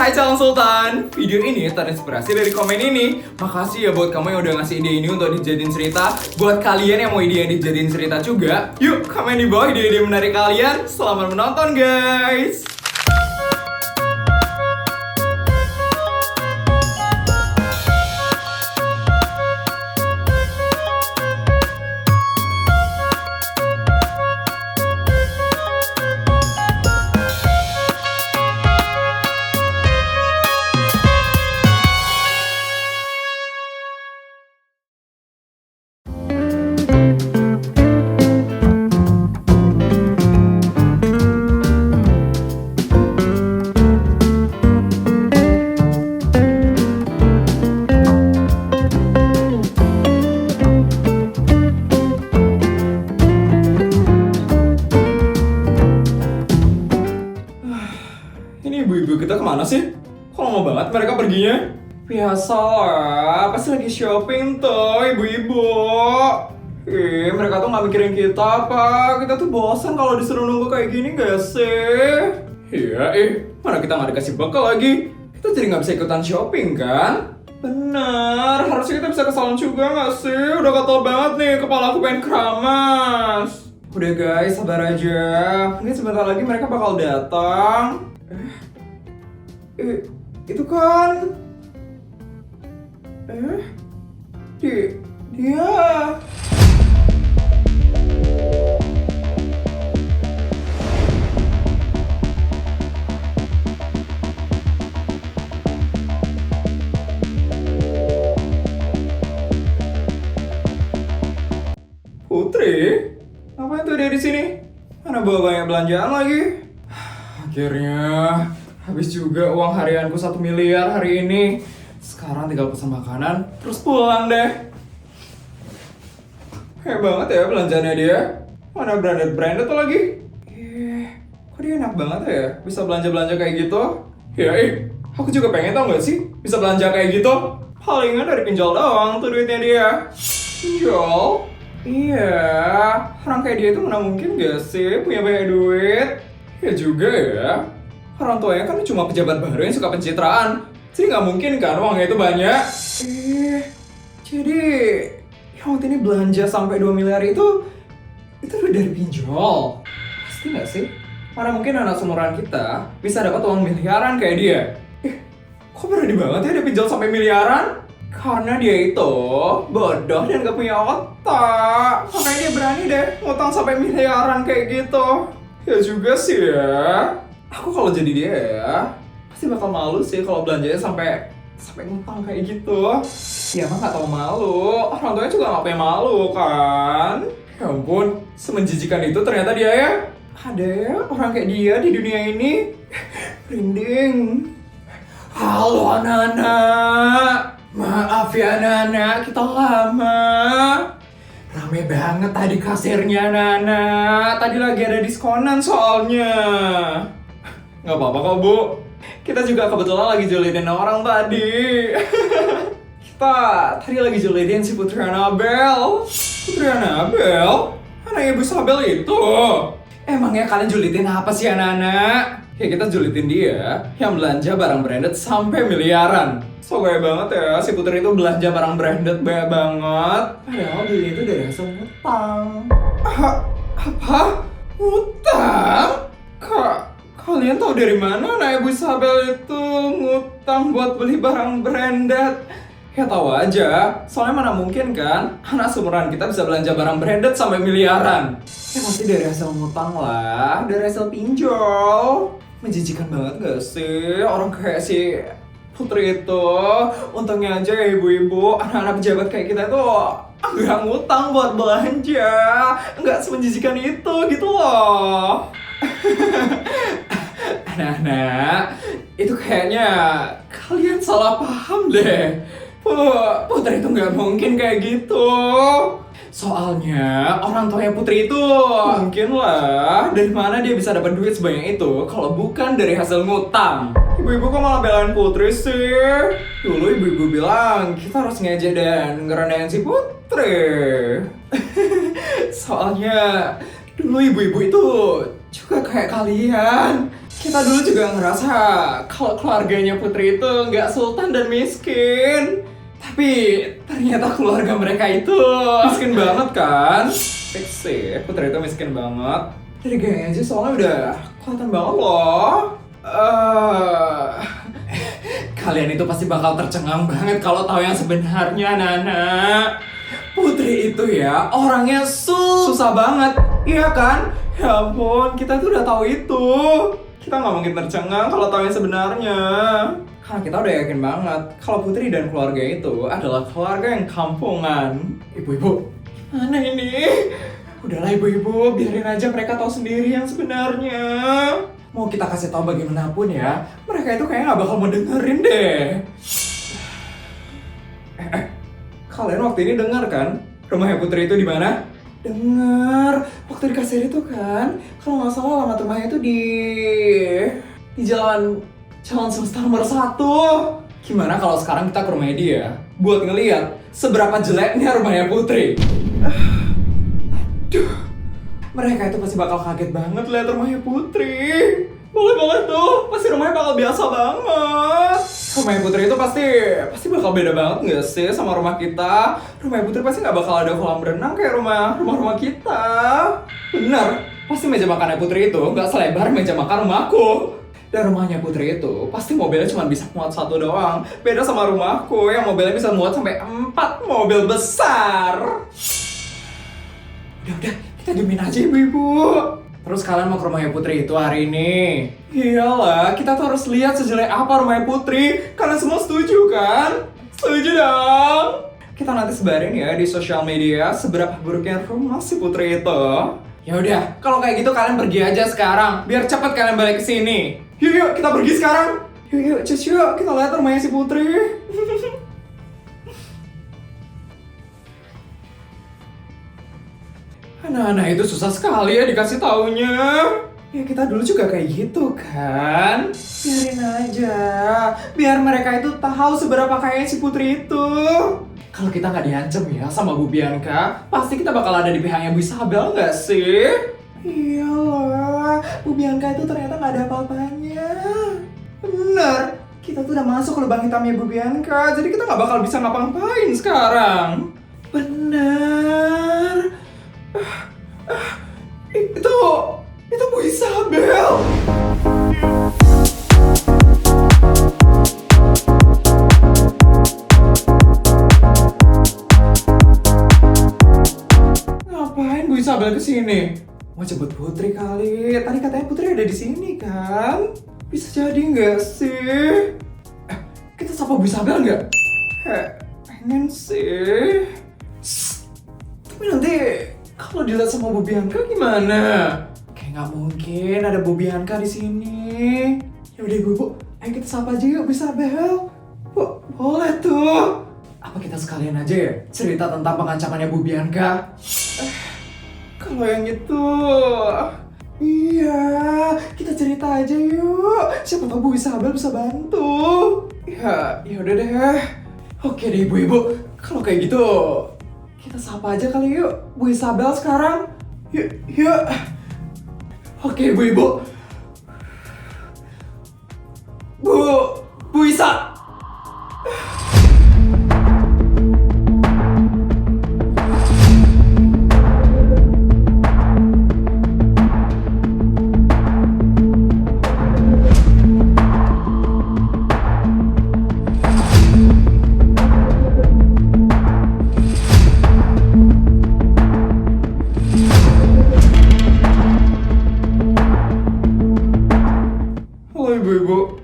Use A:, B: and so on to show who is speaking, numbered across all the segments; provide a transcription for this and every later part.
A: Hai calon sultan, video ini terinspirasi dari komen ini. Makasih ya buat kamu yang udah ngasih ide ini untuk dijadiin cerita. Buat kalian yang mau ide yang dijadiin cerita juga, yuk komen di bawah ide-ide menarik kalian. Selamat menonton guys. Ini ibu-ibu kita kemana sih? Kok lama banget mereka perginya? Biasalah, pasti lagi shopping tuh ibu-ibu. Mereka tuh gak mikirin kita apa? Kita tuh bosan kalau disuruh nunggu kayak gini gak sih? Iya, mana kita gak dikasih bekal lagi? Kita jadi gak bisa ikutan shopping kan? Bener, harusnya kita bisa ke salon juga gak sih? Udah gatel banget nih, kepala aku pengen keramas. Udah guys, sabar aja. Mungkin sebentar lagi mereka bakal datang. Itu kan dia Putri? Ngapain tuh dia di sini? Mana bawa banyak belanjaan lagi? Akhirnya habis juga uang harianku 1 miliar hari ini. Sekarang tinggal pesan makanan, terus pulang deh. Hebat banget ya belanjaannya dia. Mana branded tuh lagi. Kok dia enak banget ya, bisa belanja-belanja kayak gitu. Ya aku juga pengen tau gak sih, bisa belanja kayak gitu. Palingan dari pinjol doang tuh duitnya dia. Pinjol? Iya, orang kayak dia itu mana mungkin gak sih punya banyak duit. Ya juga ya. Orang tuanya kan cuma pejabat baru yang suka pencitraan. Jadi nggak mungkin kan uangnya itu banyak. Jadi yang waktu ini belanja sampai 2 miliar itu udah dari pinjol. Pasti nggak sih? Mana mungkin anak seumuran kita bisa dapat uang miliaran kayak dia. Kok berani banget ya dia pinjol sampai miliaran? Karena dia itu bodoh dan nggak punya otak. Makanya dia berani deh ngutang sampai miliaran kayak gitu. Ya juga sih ya. Aku kalau jadi dia ya, pasti bakal malu sih kalau belanjanya sampai ngutang kayak gitu. Ya mah gak tau malu, orang tuanya juga gak punya malu kan. Ya ampun, semenjijikan itu ternyata dia ya. Ada ya orang kayak dia di dunia ini. Merinding. Halo anak-anak, maaf ya anak-anak, kita lama. Rame banget tadi kasirnya anak-anak. Tadi lagi ada diskonan soalnya. Nggak apa-apa kok bu, kita juga kebetulan lagi julitin orang tadi. Kita tadi lagi julitin si Putri Anabel. Putri Anabel? Anak ibu Sabel itu? Emangnya kalian julitin apa sih anak-anak? Ya kita julitin dia yang belanja barang branded sampai miliaran. So gaya banget ya, si Putri itu belanja barang branded banyak banget. Padahal dia itu dari hasil ngutang. Apa? Ngutang? Kalian tahu dari mana anak ibu Isabel itu ngutang buat beli barang branded? Ya tahu aja, soalnya mana mungkin kan anak seumuran kita bisa belanja barang branded sampai miliaran. Ya pasti dari hasil ngutang lah, dari hasil pinjol. Menjijikan banget gak sih orang kayak si Putri itu? Untungnya aja ya ibu-ibu, anak-anak pejabat kayak kita tuh nggak ngutang buat belanja. Nggak semenjijikan itu gitu loh. Anak-anak, itu kayaknya kalian salah paham deh. Putri itu nggak mungkin kayak gitu. Soalnya orang tuanya Putri itu mungkin lah, dari mana dia bisa dapat duit sebanyak itu kalau bukan dari hasil ngutang. Ibu-ibu kok malah belain Putri sih? Dulu ibu-ibu bilang kita harus ngejek dan ngerendahin si Putri. Soalnya dulu ibu-ibu itu juga kayak kalian. Kita dulu juga ngerasa kalau keluarganya Putri itu nggak sultan dan miskin. Tapi ternyata keluarga mereka itu miskin banget kan? Fix sih, Putri itu miskin banget. Dari gayanya aja soalnya udah kelihatan banget loh. Kalian itu pasti bakal tercengang banget kalau tahu yang sebenarnya, Nana. Putri itu ya orangnya susah banget, iya kan? Ya ampun, kita tuh udah tahu itu. Kita nggak mungkin tercengang kalau tahu yang sebenarnya. Karena kita udah yakin banget kalau Putri dan keluarga itu adalah keluarga yang kampungan. Ibu-ibu, mana ini? Udahlah ibu-ibu, biarin aja mereka tahu sendiri yang sebenarnya. Mau kita kasih tahu bagaimanapun ya, mereka itu kayaknya nggak bakal mau dengerin deh. Kalian waktu ini dengar kan rumahnya Putri itu di mana? Dengar, waktu di kasir itu kan, kalau nggak salah alamat rumahnya itu di jalan semesta nomor 1. Gimana kalau sekarang kita ke rumahnya dia buat ngeliat seberapa jeleknya rumahnya Putri? Aduh, mereka itu pasti bakal kaget banget lihat rumahnya Putri. Boleh banget tuh, pasti rumahnya bakal biasa banget. Rumahnya Putri itu pasti bakal beda banget nggak sih sama rumah kita? Rumahnya Putri pasti nggak bakal ada kolam renang kayak rumah kita. Bener, pasti meja makannya Putri itu nggak selebar meja makan rumahku. Dan rumahnya Putri itu pasti mobilnya cuma bisa muat 1 doang. Beda sama rumahku yang mobilnya bisa muat sampai 4 mobil besar. Udah, kita diemin aja ibu-ibu. Terus kalian mau ke rumahnya Putri itu hari ini? Iyalah, kita tuh harus lihat sejelek apa rumahnya Putri. Kalian semua setuju kan? Setuju dong? Kita nanti sebarin ya di sosial media seberapa buruknya rumah si Putri itu. Ya udah, kalau kayak gitu kalian pergi aja sekarang, biar cepat kalian balik ke sini. Yuk, kita pergi sekarang. Yuk, cus yuk, kita lihat rumahnya si Putri. Anak-anak itu susah sekali ya dikasih taunya. Ya kita dulu juga kayak gitu kan. Biarin aja, biar mereka itu tahu seberapa kaya si Putri itu. Kalau kita nggak diancam ya sama Bu Bianca, pasti kita bakal ada di pihaknya Bu Isabel nggak sih? Iyalah, Bu Bianca itu ternyata nggak ada apa-apanya. Bener, kita tuh udah masuk ke lubang hitamnya Bu Bianca, jadi kita nggak bakal bisa ngapa-ngapain sekarang. Bener. Itu Bu Isabel. Ngapain Bu Isabel kesini? Mau jemput Putri kali. Tadi katanya Putri ada di sini kan? Bisa jadi nggak sih? Kita sapa Bu Isabel nggak? Pengen sih. Tapi nanti kalau dilihat sama Bu Bianca gimana? Kayak nggak mungkin ada Bu Bianca di sini. Ya udah ibu, ayo kita sapa aja yuk Bu Isabel. Boleh tuh. Apa kita sekalian aja ya cerita tentang pengancamannya Bu Bianca? Kalau yang itu, iya, kita cerita aja yuk. Siapa tahu Bu Isabel bisa bantu. Ya udah deh. Oke deh ibu-ibu, kalau kayak gitu kita sapa aja kali yuk Bu Isabel sekarang. Yuk. Oke ibu-ibu. Bu Isa. Ibu-ibu,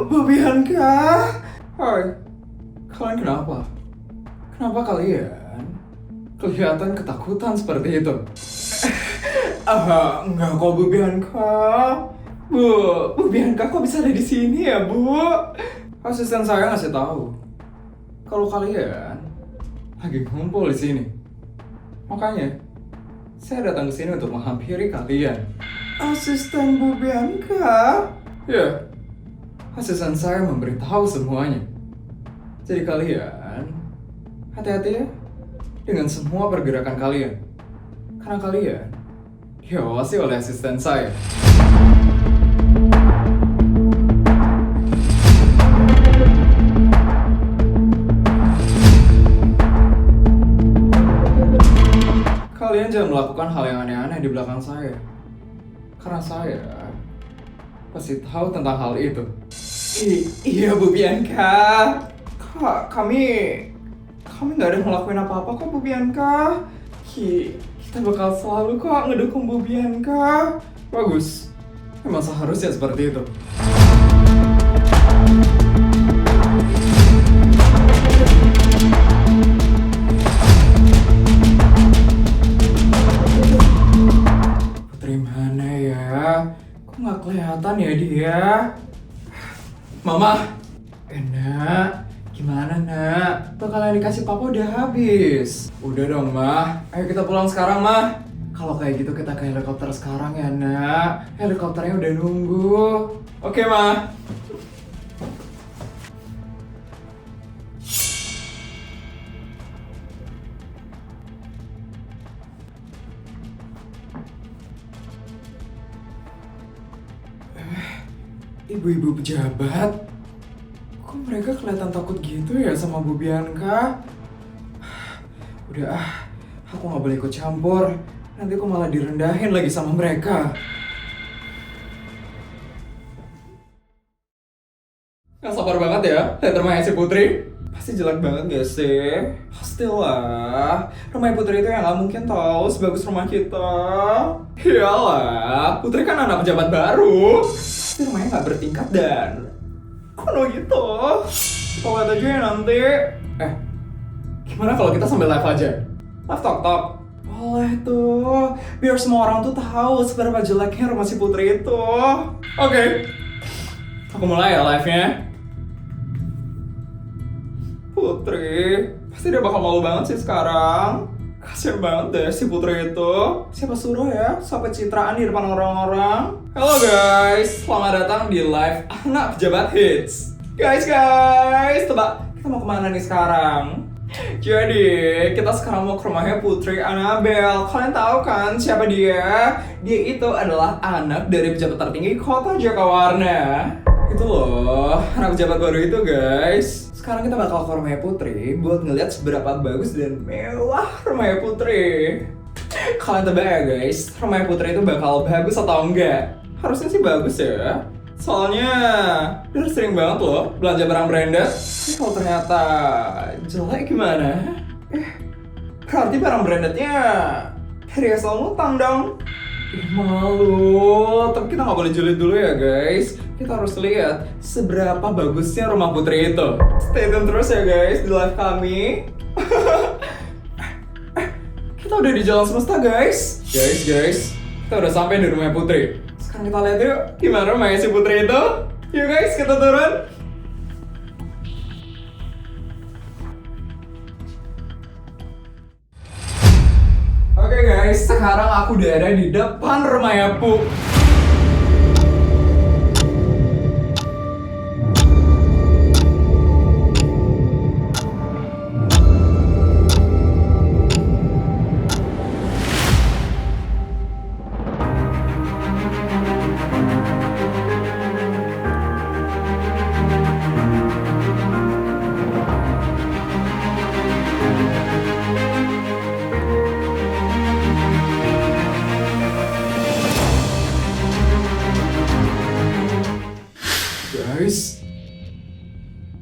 A: Bu Bianca. Hai, kalian kenapa? Kenapa kalian kelihatan ketakutan seperti itu? Enggak kok Bu Bianca. Bu Bianca kok bisa ada di sini ya Bu? Asisten saya ngasih tahu kalau kalian lagi ngumpul di sini. Makanya saya datang ke sini untuk menghampiri kalian. Asisten Bu Bianca? Ya, asisten saya memberitahu semuanya. Jadi kalian, hati-hati ya dengan semua pergerakan kalian. Karena kalian diawasi oleh asisten saya. melakukan hal yang aneh-aneh di belakang saya. Karena saya pasti tahu tentang hal itu. Iya Bu Bianca. Kami nggak ada ngelakuin apa-apa kok Bu Bianca. Kita bakal selalu kok ngedukung Bu Bianca. Bagus. Memang seharusnya seperti itu. Putri mana ya? Kok nggak kelihatan ya dia? Mama, Nak, gimana Nak? Bekal yang dikasih Papa udah habis. Udah dong Ma, ayo kita pulang sekarang Ma. Kalau kayak gitu kita ke helikopter sekarang ya Nak. Helikopternya udah nunggu. Oke Ma. Ibu-ibu pejabat, kok mereka kelihatan takut gitu ya sama Bu Bianca? Udah aku nggak boleh ikut campur. Nanti aku malah direndahin lagi sama mereka. Nggak sabar banget ya lihat rumahnya si Putri. Pasti jelek banget gak sih? Pastilah. Rumahnya Putri itu yang nggak mungkin tahu sebagus rumah kita. Iyalah, Putri kan anak pejabat baru. Pasti rumahnya nggak bertingkat dan kono gitu. Kita lihat aja ya nanti. Gimana kalau kita sambil live aja? Live talk. Boleh tuh, biar semua orang tuh tahu seberapa jeleknya rumah si Putri itu. Oke. Aku mulai ya live-nya. Putri, pasti dia bakal malu banget sih sekarang. Kasian banget deh si Putri itu. Siapa suruh ya sampai citraan di depan orang-orang. Halo guys, selamat datang di live Anak Pejabat Hits. Guys, tebak kita mau kemana nih sekarang? Jadi, kita sekarang mau ke rumahnya Putri Annabelle. Kalian tahu kan siapa dia? Dia itu adalah anak dari pejabat tertinggi kota Jakawarna. Itu loh, anak pejabat baru itu guys. Sekarang kita bakal ke rumahnya Putri buat ngeliat seberapa bagus dan mewah rumahnya Putri. Kalian tebak ya guys, rumahnya Putri itu bakal bagus atau enggak? Harusnya sih bagus ya. Soalnya dia sering banget loh belanja barang branded. Tapi kalau ternyata jelek gimana? Berarti barang brandednya dari asal ngutang dong. Malu, tapi kita nggak boleh julid dulu ya guys. Kita harus lihat seberapa bagusnya rumah Putri itu. Stay tune terus ya guys di live kami. Kita udah di Jalan Semesta guys. Guys, kita udah sampai di rumahnya Putri. Sekarang kita lihat yuk gimana rumahnya si Putri itu. Yuk guys, kita turun. Oke guys, sekarang aku udah ada di depan rumahnya Pu. Guys,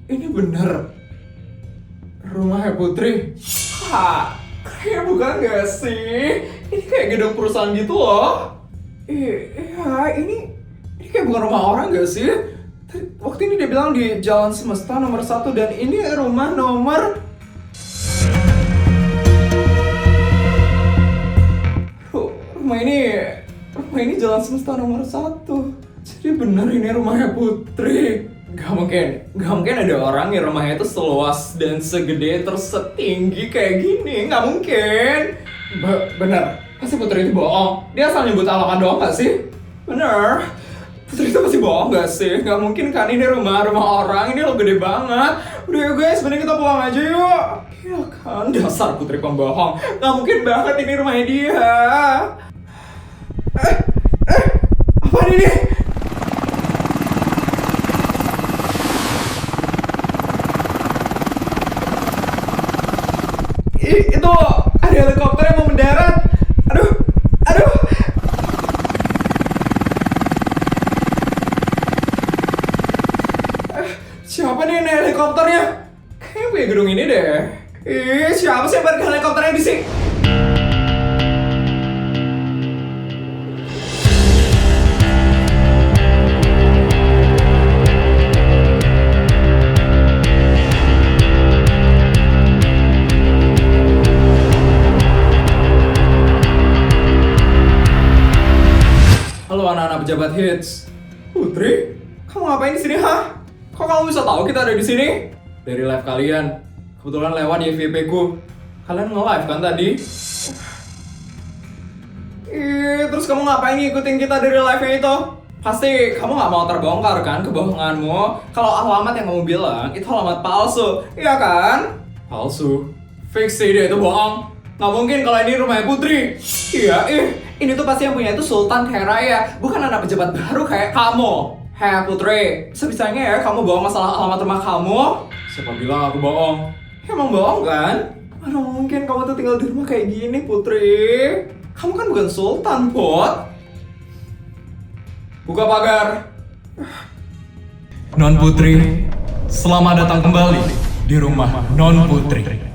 A: ini bener rumahnya Putri. Kayak bukan gak sih? Ini kayak gedung perusahaan gitu loh. Iya, ini kayak bukan rumah orang gak sih? Waktu ini dia bilang di Jalan Semesta nomor 1 dan ini rumah nomor... Rumah ini Jalan Semesta nomor 1. Jadi bener ini rumahnya Putri. Gak mungkin ada orang yang rumahnya itu seluas dan segede terus setinggi kayak gini. Gak mungkin. Bener, pasti Putri itu bohong. Dia asal nyebut alamat doang gak sih? Bener, Putri itu pasti bohong gak sih? Gak mungkin kan ini rumah orang, ini lo gede banget. Udah ya guys, mending kita pulang aja yuk. Iya kan, dasar Putri pembohong. Gak mungkin banget ini rumahnya dia. Apaan ini? Itu ada helikopter yang mau mendarat. Aduh, nih naik helikopternya? Kayaknya punya gedung ini deh. Ih, siapa sih yang parkir helikopternya di sini? Halo anak-anak pejabat hits. Putri, kamu ngapain di sini, ha? Kok kamu bisa tahu kita ada di sini? Dari live kalian. Kebetulan lewat di FYP ku. Kalian nge-live kan tadi? Terus kamu ngapain ngikutin kita dari live-nya itu? Pasti kamu nggak mau terbongkar kan kebohonganmu? Kalau alamat yang kamu bilang itu alamat palsu, iya kan? Palsu? Fix sih dia itu bohong. Nggak mungkin kalau ini rumahnya Putri. Iya, ini tuh pasti yang punya itu Sultan kayak Raya, bukan anak pejabat baru kayak kamu. Hei Putri, sebisanya ya kamu bohong masalah alamat rumah kamu? Siapa bilang aku bohong? Emang bohong kan? Mana mungkin kamu tuh tinggal di rumah kayak gini Putri? Kamu kan bukan Sultan, Put. Buka pagar. Non Putri, selamat datang kembali di rumah Non Putri.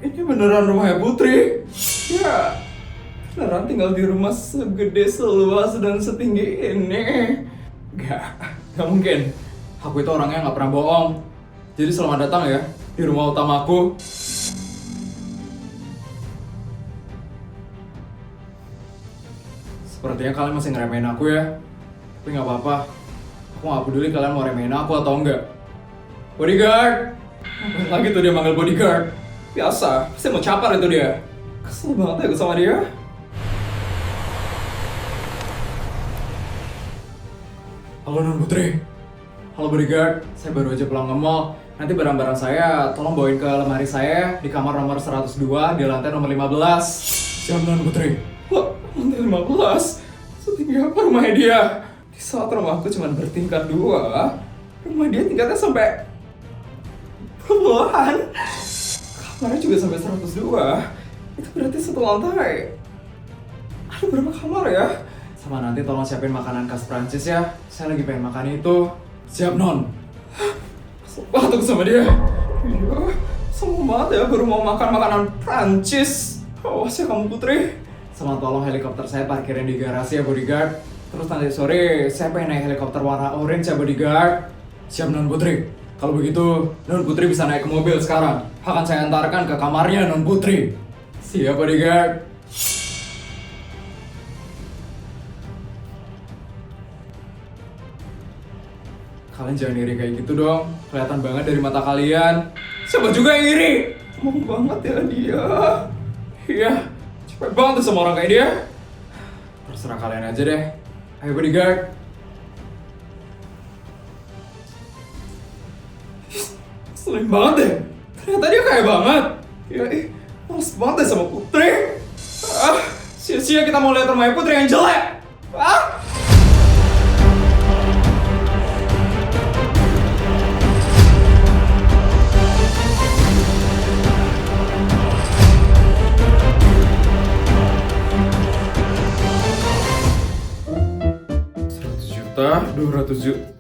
A: Ini beneran rumahnya Putri? Ya, beneran tinggal di rumah segede, seluas, dan setinggi ini. Gak mungkin. Aku itu orangnya gak pernah bohong. Jadi selamat datang ya di rumah utamaku. Sepertinya kalian masih ngeremehin aku ya. Tapi gak apa-apa. Aku gak peduli kalian mau remehin aku atau enggak. Bodyguard! Lagi tuh dia manggil bodyguard. Biasa, pasti mau capar itu dia. Kesel banget ya gue sama dia. Halo Non Putri. Halo bodyguard, saya baru aja pulang ke mall. Nanti barang-barang saya tolong bawain ke lemari saya di kamar nomor 102 di lantai nomor 15. Siap Non Putri. Wah, lantai 15? Setinggi apa rumahnya dia? Di saat rumahku cuma bertingkat 2, rumah dia tingkatnya sampai puluhan. Kamarnya juga sampai 102. Itu berarti satu lantai. Ada berapa kamar ya? Sama nanti tolong siapin makanan khas Prancis ya. Saya lagi pengen makan itu. Siap Non. Kesel banget aku sama dia. Iya, sama banget ya baru mau makan makanan Prancis. Awas ya kamu Putri. Sama tolong helikopter saya parkirin di garasi ya bodyguard. Terus nanti sore saya pengen naik helikopter warna orange ya bodyguard. Siap Non Putri. Kalau begitu, Non Putri bisa naik ke mobil sekarang. Akan saya antarkan ke kamarnya Non Putri. Siap, bodyguard. Kalian jangan iri kayak gitu dong. Kelihatan banget dari mata kalian. Siapa juga yang iri? Ngomong banget ya dia. Iya, cepet banget tuh sama orang kayak dia. Terserah kalian aja deh. Ayo bodyguard. Selain banget deh, ternyata dia kaya banget. Ya males banget deh sama Putri. Sia-sia kita mau lihat rumahnya Putri yang jelek. $100 juta.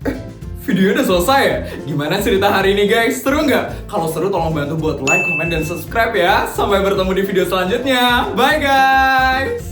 A: Videonya udah selesai ya? Gimana cerita hari ini guys? Seru nggak? Kalau seru tolong bantu buat like, comment, dan subscribe ya. Sampai bertemu di video selanjutnya. Bye guys!